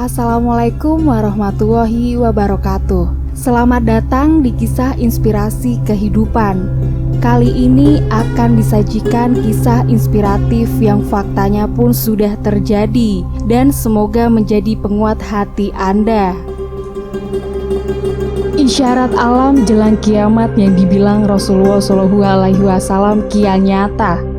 Assalamualaikum warahmatullahi wabarakatuh. Selamat datang di kisah inspirasi kehidupan. Kali ini akan disajikan kisah inspiratif yang faktanya pun sudah terjadi dan semoga menjadi penguat hati Anda. Isyarat alam jelang kiamat yang dibilang Rasulullah SAW kian nyata.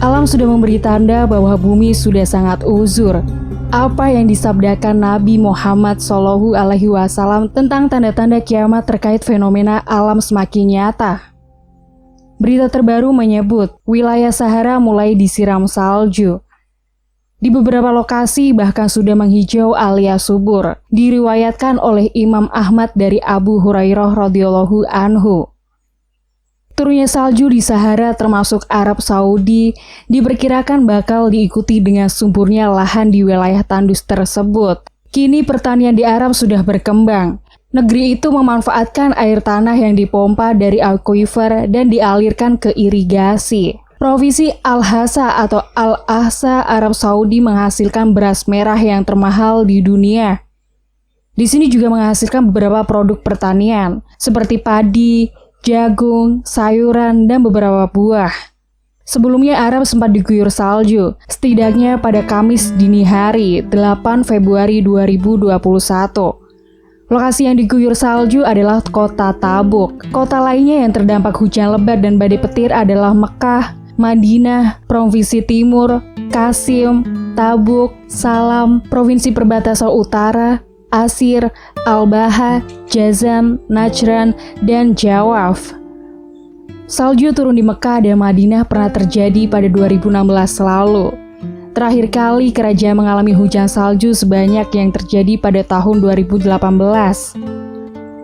Alam sudah memberi tanda bahwa bumi sudah sangat uzur. Apa yang disabdakan Nabi Muhammad SAW tentang tanda-tanda kiamat terkait fenomena alam semakin nyata. Berita terbaru menyebut wilayah Sahara mulai disiram salju. Di beberapa lokasi bahkan sudah menghijau alias subur. Diriwayatkan oleh Imam Ahmad dari Abu Hurairah radhiyallahu anhu. Turunnya salju di Sahara termasuk Arab Saudi diperkirakan bakal diikuti dengan suburnya lahan di wilayah tandus tersebut. Kini pertanian di Arab sudah berkembang. Negeri itu memanfaatkan air tanah yang dipompa dari aquifer dan dialirkan ke irigasi. Provinsi Al-Hasa atau Al-Ahsa Arab Saudi menghasilkan beras merah yang termahal di dunia. Di sini juga menghasilkan beberapa produk pertanian seperti padi, jagung, sayuran, dan beberapa buah. Sebelumnya Arab sempat diguyur salju, setidaknya pada Kamis dini hari 8 Februari 2021. Lokasi yang diguyur salju adalah kota Tabuk. Kota lainnya yang terdampak hujan lebat dan badai petir adalah Mekah, Madinah, Provinsi Timur, Qasim, Tabuk, Salam, Provinsi Perbatasan Utara, Asir, Al-Baha, Jazan, Najran, dan Jawaf. Salju turun di Mekah dan Madinah pernah terjadi pada 2016 lalu. Terakhir kali kerajaan mengalami hujan salju sebanyak yang terjadi pada tahun 2018.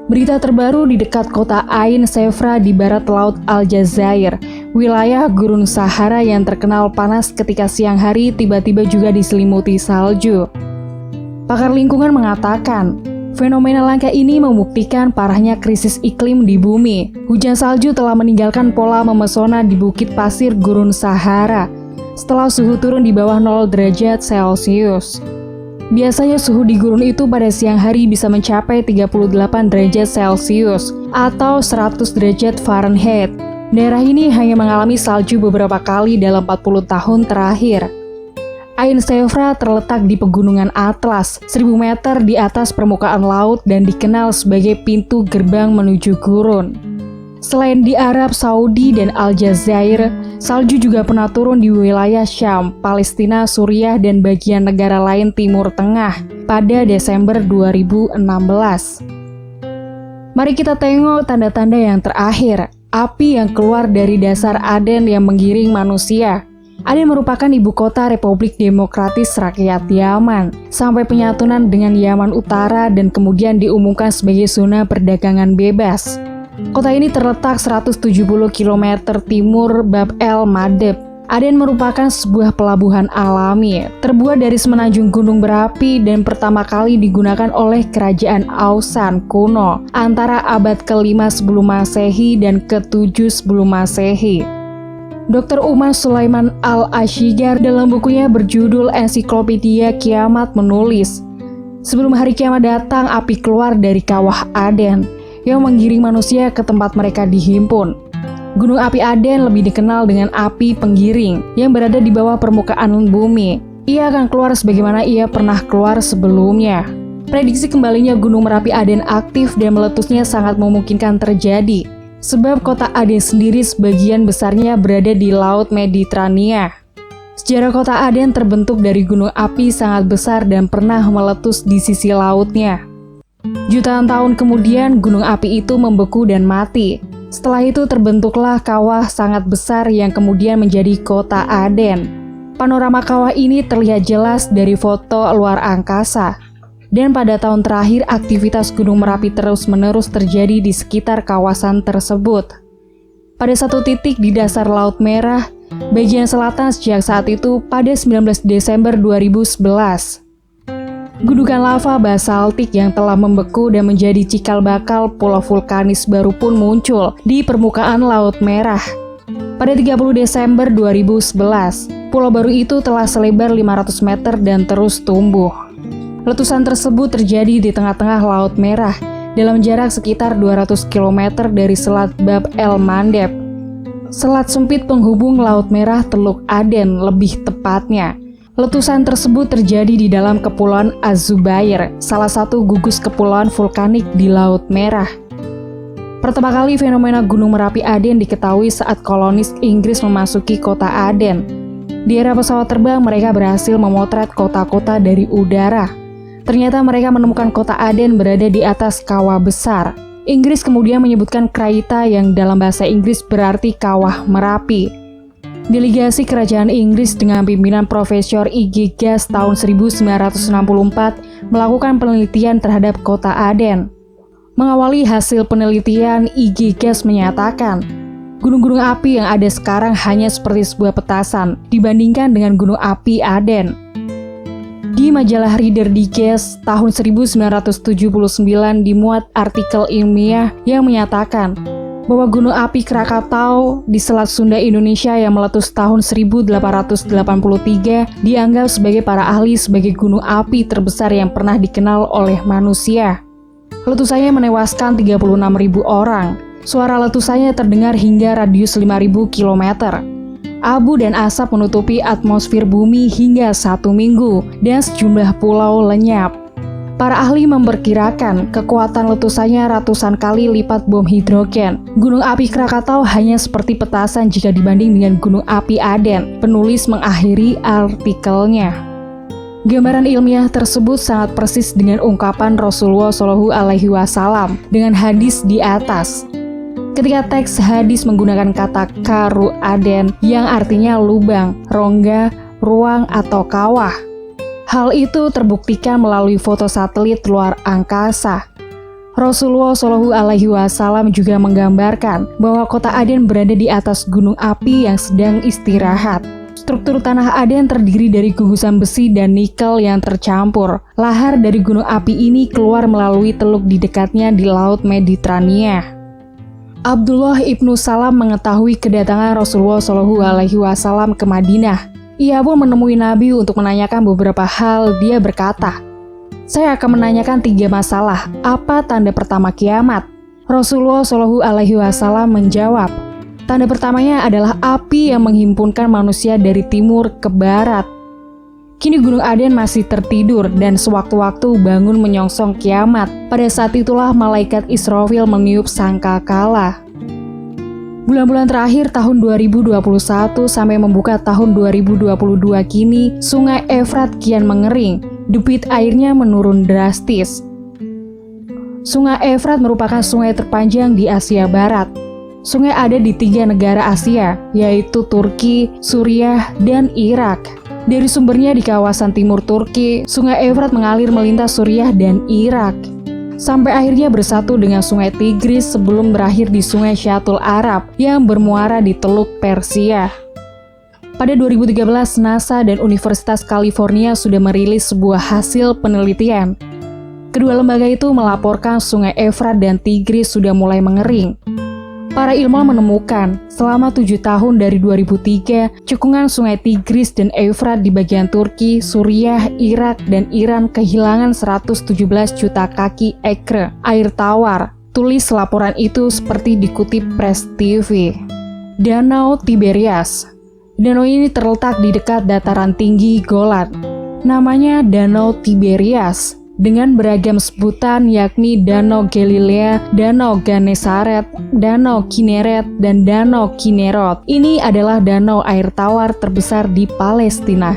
Berita terbaru di dekat kota Ain Sefra di barat laut Aljazair, wilayah gurun Sahara yang terkenal panas ketika siang hari tiba-tiba juga diselimuti salju. Pakar lingkungan mengatakan, fenomena langka ini membuktikan parahnya krisis iklim di bumi. Hujan salju telah meninggalkan pola memesona di bukit pasir gurun Sahara setelah suhu turun di bawah 0 derajat Celcius. Biasanya suhu di gurun itu pada siang hari bisa mencapai 38 derajat Celcius atau 100 derajat Fahrenheit. Daerah ini hanya mengalami salju beberapa kali dalam 40 tahun terakhir. Ain Sefra terletak di pegunungan Atlas, 1000 meter di atas permukaan laut dan dikenal sebagai pintu gerbang menuju gurun. Selain di Arab Saudi dan Aljazair, salju juga pernah turun di wilayah Syam, Palestina, Suriah, dan bagian negara lain Timur Tengah pada Desember 2016. Mari kita tengok tanda-tanda yang terakhir, api yang keluar dari dasar Aden yang menggiring manusia. Aden merupakan ibu kota Republik Demokratis Rakyat Yaman, sampai penyatuan dengan Yaman Utara dan kemudian diumumkan sebagai zona perdagangan bebas. Kota ini terletak 170 km timur Bab el Mandeb. Aden merupakan sebuah pelabuhan alami, terbuat dari semenanjung gunung berapi dan pertama kali digunakan oleh Kerajaan Ausan kuno antara abad ke-5 sebelum Masehi dan ke-7 sebelum Masehi. Dr. Umar Sulaiman Al-Ashigar dalam bukunya berjudul Ensiklopedia Kiamat menulis, sebelum hari kiamat datang, api keluar dari kawah Aden yang menggiring manusia ke tempat mereka dihimpun. Gunung api Aden lebih dikenal dengan api penggiring yang berada di bawah permukaan bumi. Ia akan keluar sebagaimana ia pernah keluar sebelumnya. Prediksi kembalinya Gunung Merapi Aden aktif dan meletusnya sangat memungkinkan terjadi. Sebab kota Aden sendiri sebagian besarnya berada di Laut Mediterania. Sejarah kota Aden terbentuk dari gunung api sangat besar dan pernah meletus di sisi lautnya. Jutaan tahun kemudian gunung api itu membeku dan mati. Setelah itu terbentuklah kawah sangat besar yang kemudian menjadi kota Aden. Panorama kawah ini terlihat jelas dari foto luar angkasa. Dan pada tahun terakhir aktivitas Gunung Merapi terus-menerus terjadi di sekitar kawasan tersebut. Pada satu titik di dasar Laut Merah, bagian selatan sejak saat itu pada 19 Desember 2011. Gundukan lava basaltik yang telah membeku dan menjadi cikal bakal pulau vulkanis baru pun muncul di permukaan Laut Merah. Pada 30 Desember 2011, Pulau baru itu telah selebar 500 meter dan terus tumbuh. Letusan tersebut terjadi di tengah-tengah Laut Merah, dalam jarak sekitar 200 km dari Selat Bab el-Mandeb. Selat sempit penghubung Laut Merah Teluk Aden lebih tepatnya. Letusan tersebut terjadi di dalam Kepulauan Az-Zubair, salah satu gugus kepulauan vulkanik di Laut Merah. Pertama kali fenomena Gunung Merapi Aden diketahui saat kolonis Inggris memasuki kota Aden. Di era pesawat terbang, mereka berhasil memotret kota-kota dari udara. Ternyata mereka menemukan kota Aden berada di atas kawah besar. Inggris kemudian menyebutkan Kraita yang dalam bahasa Inggris berarti kawah Merapi. Delegasi kerajaan Inggris dengan pimpinan Profesor I.G. Guest tahun 1964 melakukan penelitian terhadap kota Aden. Mengawali hasil penelitian, I.G. Guest menyatakan, gunung-gunung api yang ada sekarang hanya seperti sebuah petasan dibandingkan dengan gunung api Aden. Di majalah Reader Digest tahun 1979 dimuat artikel ilmiah yang menyatakan bahwa gunung api Krakatau di Selat Sunda Indonesia yang meletus tahun 1883 dianggap sebagai para ahli sebagai gunung api terbesar yang pernah dikenal oleh manusia. Letusannya menewaskan 36.000 orang. Suara letusannya terdengar hingga radius 5.000 km. Abu dan asap menutupi atmosfer bumi hingga 1 minggu dan sejumlah pulau lenyap. Para ahli memperkirakan kekuatan letusannya ratusan kali lipat bom hidrogen. Gunung api Krakatau hanya seperti petasan jika dibanding dengan gunung api Aden. Penulis mengakhiri artikelnya. Gambaran ilmiah tersebut sangat persis dengan ungkapan Rasulullah SAW dengan hadis di atas. Ketika teks hadis menggunakan kata karu Aden yang artinya lubang, rongga, ruang, atau kawah. Hal itu terbuktikan melalui foto satelit luar angkasa. Rasulullah SAW juga menggambarkan bahwa kota Aden berada di atas gunung api yang sedang istirahat. Struktur tanah Aden terdiri dari gugusan besi dan nikel yang tercampur. Lahar dari gunung api ini keluar melalui teluk di dekatnya di Laut Mediterania. Abdullah ibnu Salam mengetahui kedatangan Rasulullah SAW ke Madinah. Ia pun menemui Nabi untuk menanyakan beberapa hal. Dia berkata, "Saya akan menanyakan 3 masalah. Apa tanda pertama kiamat?" Rasulullah SAW menjawab, "Tanda pertamanya adalah api yang menghimpunkan manusia dari timur ke barat." Kini Gunung Aden masih tertidur dan sewaktu-waktu bangun menyongsong kiamat. Pada saat itulah malaikat Israfil meniup sangkakala. Bulan-bulan terakhir tahun 2021 sampai membuka tahun 2022 kini, Sungai Efrat kian mengering. Debit airnya menurun drastis. Sungai Efrat merupakan sungai terpanjang di Asia Barat. Sungai ada di 3 negara Asia, yaitu Turki, Suriah, dan Irak. Dari sumbernya di kawasan timur Turki, Sungai Efrat mengalir melintas Suriah dan Irak, sampai akhirnya bersatu dengan Sungai Tigris sebelum berakhir di Sungai Syatul Arab yang bermuara di Teluk Persia. Pada 2013, NASA dan Universitas California sudah merilis sebuah hasil penelitian. Kedua lembaga itu melaporkan Sungai Efrat dan Tigris sudah mulai mengering. Para ilmuwan menemukan, selama 7 tahun dari 2003, cekungan Sungai Tigris dan Efrat di bagian Turki, Suriah, Irak, dan Iran kehilangan 117 juta kaki ekre air tawar. Tulis laporan itu seperti dikutip Press TV. Danau Tiberias. Danau ini terletak di dekat dataran tinggi Golan. Namanya Danau Tiberias, dengan beragam sebutan yakni Danau Galilea, Danau Genesaret, Danau Kineret, dan Danau Kinerot. Ini adalah danau air tawar terbesar di Palestina.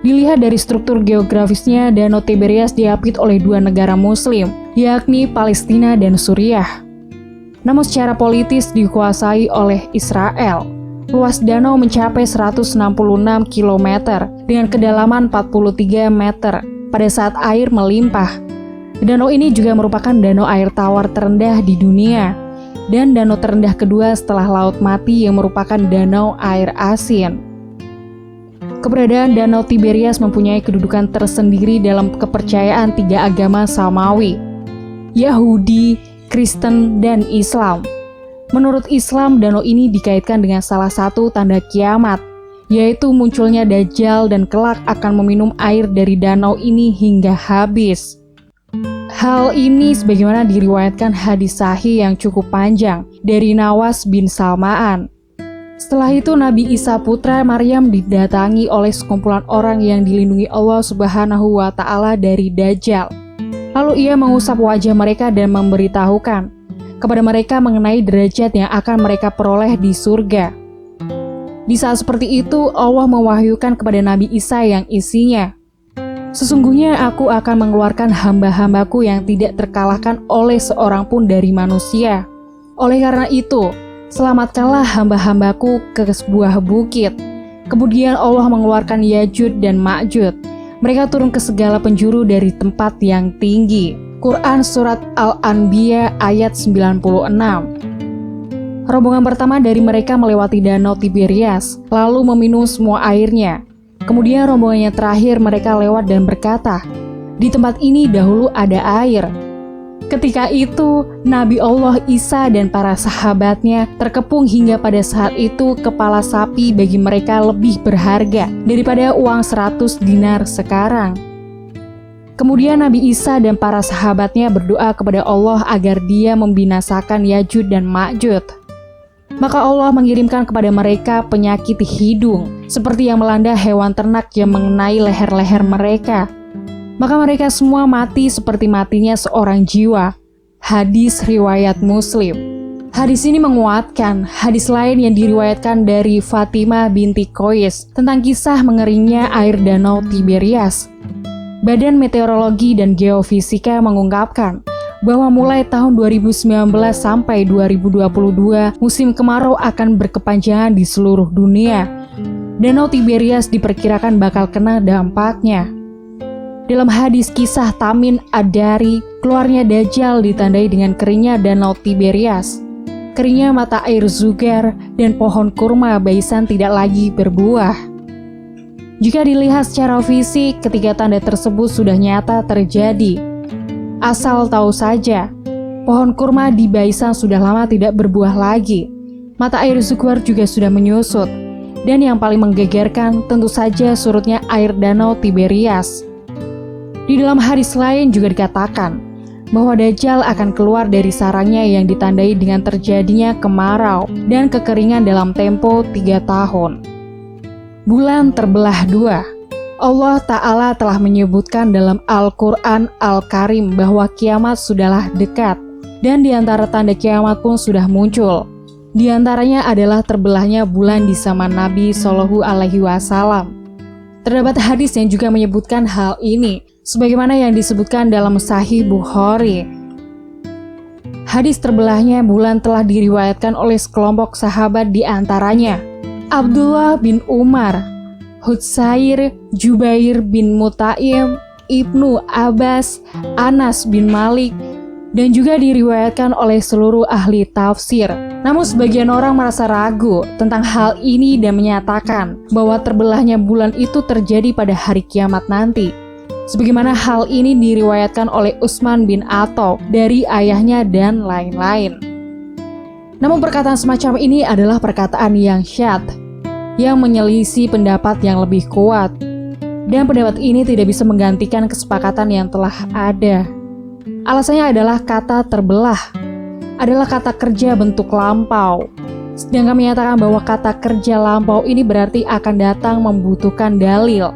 Dilihat dari struktur geografisnya, Danau Tiberias diapit oleh 2 negara muslim, yakni Palestina dan Suriah. Namun secara politis dikuasai oleh Israel. Luas danau mencapai 166 km dengan kedalaman 43 meter. Pada saat air melimpah. Danau ini juga merupakan danau air tawar terendah di dunia dan danau terendah kedua setelah Laut Mati yang merupakan danau air asin. Keberadaan Danau Tiberias mempunyai kedudukan tersendiri dalam kepercayaan 3 agama Samawi, Yahudi, Kristen, dan Islam. Menurut Islam, danau ini dikaitkan dengan salah satu tanda kiamat, yaitu munculnya Dajjal dan kelak akan meminum air dari danau ini hingga habis. Hal ini sebagaimana diriwayatkan hadis sahih yang cukup panjang dari Nawas bin Salmaan. Setelah itu Nabi Isa putra Maryam didatangi oleh sekumpulan orang yang dilindungi Allah Subhanahu wa Ta'ala dari Dajjal. Lalu ia mengusap wajah mereka dan memberitahukan kepada mereka mengenai derajat yang akan mereka peroleh di surga. Di saat seperti itu Allah mewahyukan kepada Nabi Isa yang isinya, "Sesungguhnya aku akan mengeluarkan hamba-hambaku yang tidak terkalahkan oleh seorang pun dari manusia. Oleh karena itu, selamatkanlah hamba-hambaku ke sebuah bukit." Kemudian Allah mengeluarkan Yajud dan Ma'jud. Mereka turun ke segala penjuru dari tempat yang tinggi. Quran Surat Al-Anbiya ayat 96. Rombongan pertama dari mereka melewati danau Tiberias, lalu meminum semua airnya. Kemudian rombongan yang terakhir mereka lewat dan berkata, "Di tempat ini dahulu ada air." Ketika itu, Nabi Allah Isa dan para sahabatnya terkepung hingga pada saat itu kepala sapi bagi mereka lebih berharga daripada uang 100 dinar sekarang. Kemudian Nabi Isa dan para sahabatnya berdoa kepada Allah agar Dia membinasakan Yajud dan Ma'jud. Maka Allah mengirimkan kepada mereka penyakit hidung, seperti yang melanda hewan ternak yang mengenai leher-leher mereka. Maka mereka semua mati seperti matinya seorang jiwa. Hadis riwayat Muslim. Hadis ini menguatkan hadis lain yang diriwayatkan dari Fatimah binti Qais tentang kisah mengeringnya air danau Tiberias. Badan Meteorologi dan Geofisika mengungkapkan bahwa mulai tahun 2019 sampai 2022 musim kemarau akan berkepanjangan di seluruh dunia. Danau Tiberias diperkirakan bakal kena dampaknya. Dalam hadis kisah Tamin Ad-Dari, keluarnya Dajjal ditandai dengan keringnya danau Tiberias, keringnya mata air Zugar, dan pohon kurma Baisan tidak lagi berbuah. Jika dilihat secara fisik, ketiga tanda tersebut sudah nyata terjadi. Asal tahu saja, pohon kurma di Baisan sudah lama tidak berbuah lagi. Mata air Zugar juga sudah menyusut. Dan yang paling menggegerkan tentu saja surutnya air danau Tiberias. Di dalam hadis lain juga dikatakan bahwa Dajjal akan keluar dari sarangnya yang ditandai dengan terjadinya kemarau dan kekeringan dalam tempo 3 tahun. Bulan terbelah dua. Allah Ta'ala telah menyebutkan dalam Al-Quran Al-Karim bahwa kiamat sudahlah dekat, dan di antara tanda kiamat pun sudah muncul. Di antaranya adalah terbelahnya bulan di zaman Nabi Shallallahu Alaihi Wasallam. Terdapat hadis yang juga menyebutkan hal ini, sebagaimana yang disebutkan dalam Sahih Bukhari. Hadis terbelahnya bulan telah diriwayatkan oleh sekelompok sahabat di antaranya Abdullah bin Umar, Hutsair, Jubair bin Mutaim, Ibnu Abbas, Anas bin Malik, dan juga diriwayatkan oleh seluruh ahli tafsir. Namun sebagian orang merasa ragu tentang hal ini dan menyatakan bahwa terbelahnya bulan itu terjadi pada hari kiamat nanti. Sebagaimana hal ini diriwayatkan oleh Utsman bin Atha dari ayahnya dan lain-lain. Namun perkataan semacam ini adalah perkataan yang syadz, yang menyelisih pendapat yang lebih kuat. Dan pendapat ini tidak bisa menggantikan kesepakatan yang telah ada. Alasannya adalah kata terbelah adalah kata kerja bentuk lampau. Sedangkan menyatakan bahwa kata kerja lampau ini berarti akan datang membutuhkan dalil.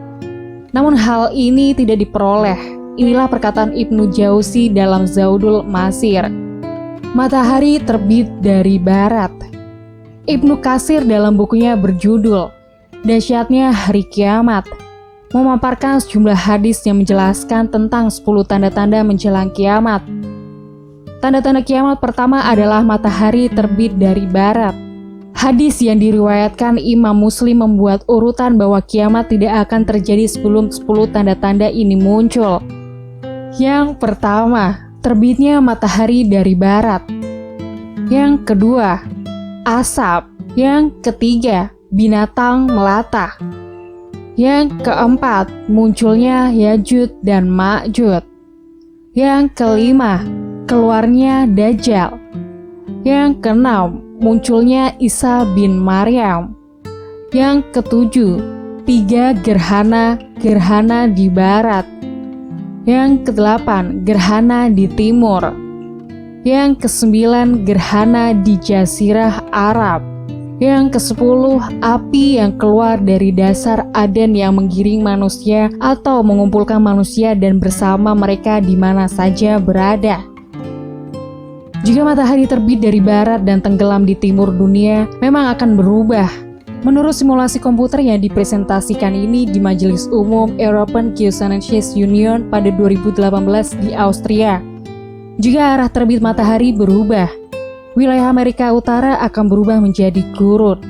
Namun hal ini tidak diperoleh. Inilah perkataan Ibnu Jauzi dalam Zaudul Masir. Matahari terbit dari barat. Ibnu Katsir dalam bukunya berjudul Dahsyatnya Hari Kiamat memaparkan sejumlah hadis yang menjelaskan tentang 10 tanda-tanda menjelang kiamat. Tanda-tanda kiamat pertama adalah matahari terbit dari barat. Hadis yang diriwayatkan Imam Muslim membuat urutan bahwa kiamat tidak akan terjadi sebelum 10 tanda-tanda ini muncul. Yang pertama, terbitnya matahari dari barat. Yang kedua, asap. Yang ketiga, binatang melata. Yang keempat, munculnya Yajud dan Ma'jud. Yang kelima, keluarnya Dajjal. Yang keenam, munculnya Isa bin Maryam. Yang ketujuh, 3 gerhana di barat. Yang kedelapan, gerhana di timur. Yang kesembilan, gerhana di Jazirah Arab. Yang kesepuluh, api yang keluar dari dasar Aden yang menggiring manusia atau mengumpulkan manusia dan bersama mereka di mana saja berada. Jika matahari terbit dari barat dan tenggelam di timur dunia, memang akan berubah. Menurut simulasi komputer yang dipresentasikan ini di Majelis Umum European Geosciences Union pada 2018 di Austria, jika arah terbit matahari berubah, wilayah Amerika Utara akan berubah menjadi gurun.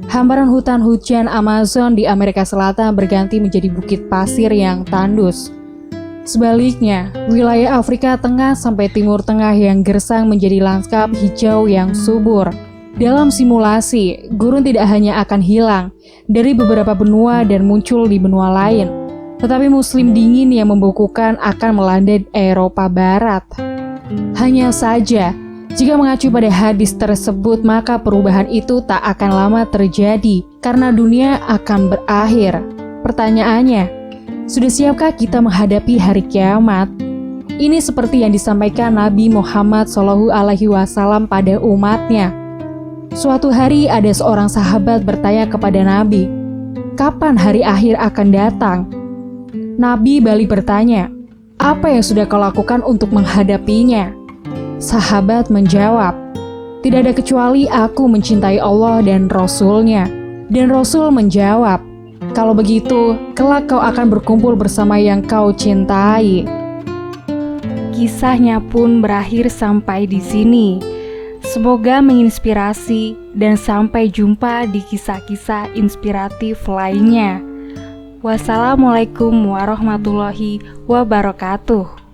Hamparan hutan hujan Amazon di Amerika Selatan berganti menjadi bukit pasir yang tandus. Sebaliknya, wilayah Afrika Tengah sampai Timur Tengah yang gersang menjadi lanskap hijau yang subur. Dalam simulasi, gurun tidak hanya akan hilang dari beberapa benua dan muncul di benua lain, tetapi musim dingin yang membeku akan melanda Eropa Barat. Hanya saja, jika mengacu pada hadis tersebut, maka perubahan itu tak akan lama terjadi karena dunia akan berakhir. Pertanyaannya, sudah siapkah kita menghadapi hari kiamat? Ini seperti yang disampaikan Nabi Muhammad SAW pada umatnya. Suatu hari ada seorang sahabat bertanya kepada Nabi, "Kapan hari akhir akan datang?" Nabi balik bertanya, "Apa yang sudah kau lakukan untuk menghadapinya?" Sahabat menjawab, "Tidak ada kecuali aku mencintai Allah dan Rasul-Nya." Dan Rasul menjawab, "Kalau begitu, kelak kau akan berkumpul bersama yang kau cintai." Kisahnya pun berakhir sampai di sini. Semoga menginspirasi dan sampai jumpa di kisah-kisah inspiratif lainnya. Wassalamualaikum warahmatullahi wabarakatuh.